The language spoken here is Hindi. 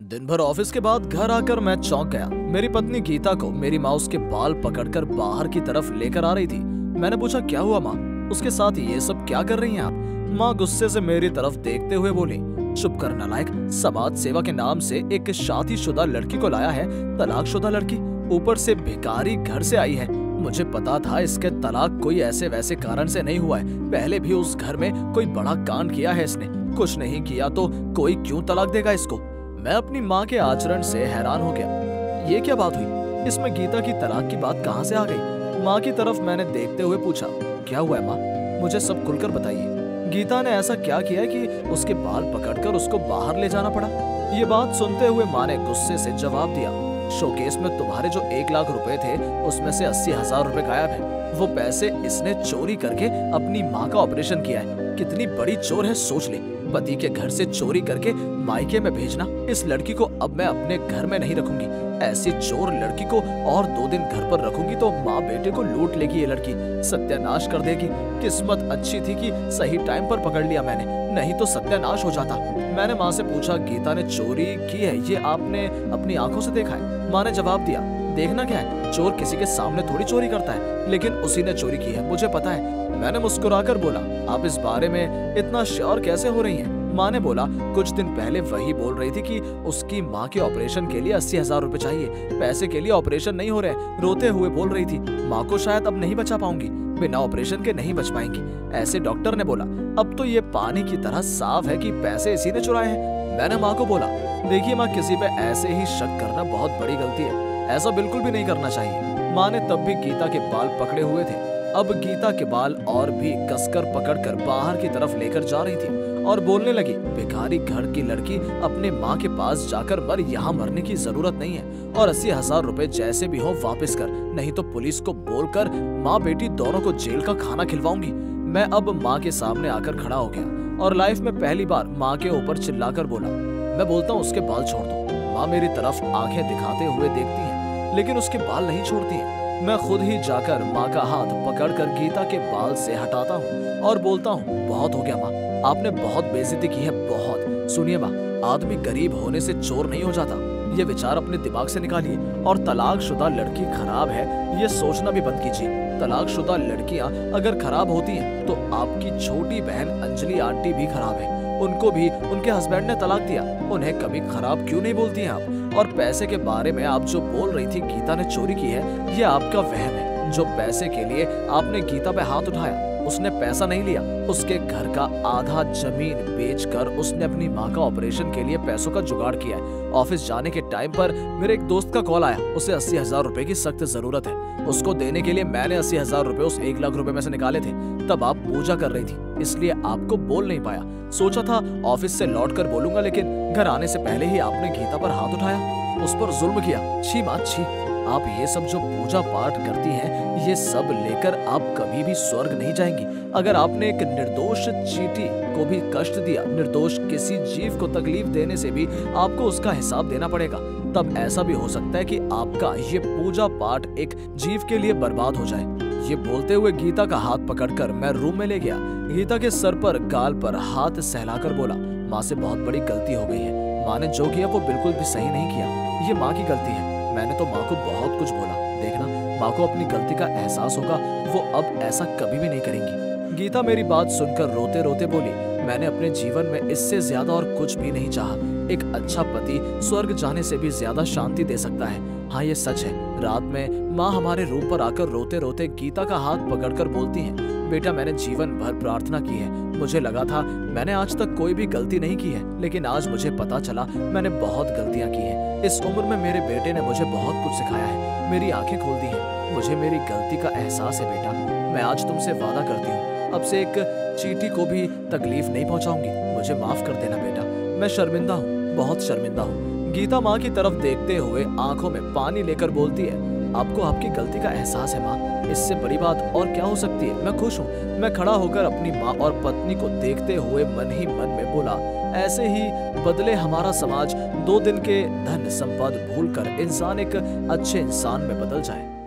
दिन भर ऑफिस के बाद घर आकर मैं चौंक गया। मेरी पत्नी गीता को मेरी माँ उसके बाल पकड़कर बाहर की तरफ लेकर आ रही थी। मैंने पूछा, क्या हुआ माँ? उसके साथ ये सब क्या कर रही हैं आप? माँ गुस्से से मेरी तरफ देखते हुए बोली, चुप कर नालायक, समाज सेवा के नाम से एक शादीशुदा लड़की को लाया है, तलाकशुदा लड़की, ऊपर से भिखारी घर से आई है। मुझे पता था इसके तलाक कोई ऐसे वैसे कारण से नहीं हुआ है। पहले भी उस घर में कोई बड़ा कांड किया है इसने, कुछ नहीं किया तो कोई क्यों तलाक देगा इसको? मैं अपनी माँ के आचरण से हैरान हो गया। ये क्या बात हुई? इसमें गीता की तलाक की बात कहाँ से आ गई? माँ की तरफ मैंने देखते हुए पूछा, क्या हुआ है माँ? मुझे सब खुलकर बताइए। गीता ने ऐसा क्या किया कि उसके बाल पकड़कर उसको बाहर ले जाना पड़ा? ये बात सुनते हुए माँ ने गुस्से से जवाब दिया, शोकेस में तुम्हारे जो 1 लाख रुपए थे उसमें से 80,000 रुपए गायब है। वो पैसे इसने चोरी करके अपनी माँ का ऑपरेशन किया है। कितनी बड़ी चोर है सोच ले। पति के घर से चोरी करके मायके में भेजना। इस लड़की को अब मैं अपने घर में नहीं रखूंगी। ऐसी चोर लड़की को और 2 दिन घर पर रखूंगी तो माँ बेटे को लूट लेगी। ये लड़की सत्यानाश कर देगी। किस्मत अच्छी थी कि सही टाइम पर पकड़ लिया मैंने, नहीं तो सत्यानाश हो जाता। मैंने माँ से पूछा, गीता ने चोरी की है ये आपने अपनी आंखों से देखा है? माँ ने जवाब दिया, देखना क्या है, चोर किसी के सामने थोड़ी चोरी करता है, लेकिन उसी ने चोरी की है, मुझे पता है। मैंने मुस्कुराकर बोला, आप इस बारे में इतना श्योर कैसे हो रही हैं? माँ ने बोला, कुछ दिन पहले वही बोल रही थी कि उसकी माँ के ऑपरेशन के लिए 80,000 रुपए चाहिए, पैसे के लिए ऑपरेशन नहीं हो रहे, रोते हुए बोल रही थी। माँ को शायद अब नहीं बचा पाऊंगी, बिना ऑपरेशन के नहीं बच पाएंगी, ऐसे डॉक्टर ने बोला। अब तो ये पानी की तरह साफ है कि पैसे इसी ने चुराए हैं। मैंने माँ को बोला, देखिए माँ, किसी पे ऐसे ही शक करना बहुत बड़ी गलती है, ऐसा बिल्कुल भी नहीं करना चाहिए। माँ ने तब भी गीता के बाल पकड़े हुए थे। अब गीता के बाल और भी कसकर पकड़कर बाहर की तरफ लेकर जा रही थी और बोलने लगी, भिखारी घर की लड़की अपने माँ के पास जाकर मर, यहाँ मरने की जरूरत नहीं है, और 80,000 रुपए जैसे भी हो वापस कर, नहीं तो पुलिस को बोलकर माँ बेटी दोनों को जेल का खाना खिलवाऊंगी। मैं अब माँ के सामने आकर खड़ा हो गया और लाइफ में पहली बार माँ के ऊपर चिल्लाकर बोला, मैं बोलता हूँ उसके बाल छोड़ दो। माँ मेरी तरफ आंखें दिखाते हुए देखती है, लेकिन उसके बाल नहीं छोड़ती है। मैं खुद ही जाकर माँ का हाथ पकड़कर गीता के बाल से हटाता हूँ और बोलता हूँ, बहुत हो गया माँ, आपने बहुत बेइज्जती की है, बहुत। सुनिए माँ, आदमी गरीब होने से चोर नहीं हो जाता, ये विचार अपने दिमाग से निकालिए। और तलाकशुदा लड़की खराब है ये सोचना भी बंद कीजिए। तलाकशुदा लड़कियाँ अगर खराब होती हैं तो आपकी छोटी बहन अंजलि आंटी भी खराब है, उनको भी उनके हस्बैंड ने तलाक दिया, उन्हें कभी खराब क्यों नहीं बोलती हैं आप? और पैसे के बारे में आप जो बोल रही थी गीता ने चोरी की है, ये आपका वहम है। जो पैसे के लिए आपने गीता पे हाथ उठाया, उसने पैसा नहीं लिया, उसके घर का आधा जमीन बेचकर उसने अपनी माँ का ऑपरेशन के लिए पैसों का जुगाड़ किया है। ऑफिस जाने के टाइम पर मेरे एक दोस्त का कॉल आया, उसे 80,000 रुपए की सख्त जरूरत है। उसको देने के लिए मैंने 80,000 रुपए उस 1 लाख रुपए में से निकाले थे। तब आप पूजा कर रही थी, इसलिए आपको बोल नहीं पाया। सोचा था ऑफिस से लौटकर बोलूंगा, लेकिन घर आने से पहले ही आपने गीता पर हाथ उठाया, उस पर जुल्म किया। छी माँ छी, आप ये सब जो पूजा पाठ करती हैं, ये सब लेकर आप कभी भी स्वर्ग नहीं जाएंगी। अगर आपने एक निर्दोष चींटी को भी कष्ट दिया, निर्दोष किसी जीव को तकलीफ देने से भी आपको उसका हिसाब देना पड़ेगा। तब ऐसा भी हो सकता है कि आपका ये पूजा पाठ एक जीव के लिए बर्बाद हो जाए। ये बोलते हुए गीता का हाथ पकड़कर मैं रूम में ले गया। गीता के सर पर गाल पर हाथ सहलाकर बोला, माँ से बहुत बड़ी गलती हो गई है। माँ ने जो किया वो बिल्कुल भी सही नहीं किया, ये माँ की गलती है। मैंने तो माँ को बहुत कुछ बोला, देखना माँ को अपनी गलती का एहसास होगा, वो अब ऐसा कभी भी नहीं करेंगी। गीता मेरी बात सुनकर रोते रोते बोली, मैंने अपने जीवन में इससे ज्यादा और कुछ भी नहीं चाहा। एक अच्छा पति स्वर्ग जाने से भी ज्यादा शांति दे सकता है। हाँ ये सच है। रात में माँ हमारे रूम पर आकर रोते रोते गीता का हाथ पकड़कर बोलती हैं, बेटा मैंने जीवन भर प्रार्थना की है, मुझे लगा था मैंने आज तक कोई भी गलती नहीं की है, लेकिन आज मुझे पता चला मैंने बहुत गलतियां की हैं। इस उम्र में मेरे बेटे ने मुझे बहुत कुछ सिखाया है, मेरी आंखें खोल दी हैं, मुझे मेरी गलती का एहसास है। बेटा मैं आज तुमसे वादा करती हूँ, अब से एक चींटी को भी तकलीफ नहीं पहुँचाऊंगी, मुझे माफ कर देना बेटा, मैं शर्मिंदा हूँ, बहुत शर्मिंदा हूँ। गीता माँ की तरफ देखते हुए आंखों में पानी लेकर बोलती है, आपको आपकी गलती का एहसास है माँ, इससे बड़ी बात और क्या हो सकती है? मैं खुश हूँ। मैं खड़ा होकर अपनी माँ और पत्नी को देखते हुए मन ही मन में बोला, ऐसे ही बदले हमारा समाज, 2 दिन के धन संपद भूलकर इंसान एक अच्छे इंसान में बदल जाए।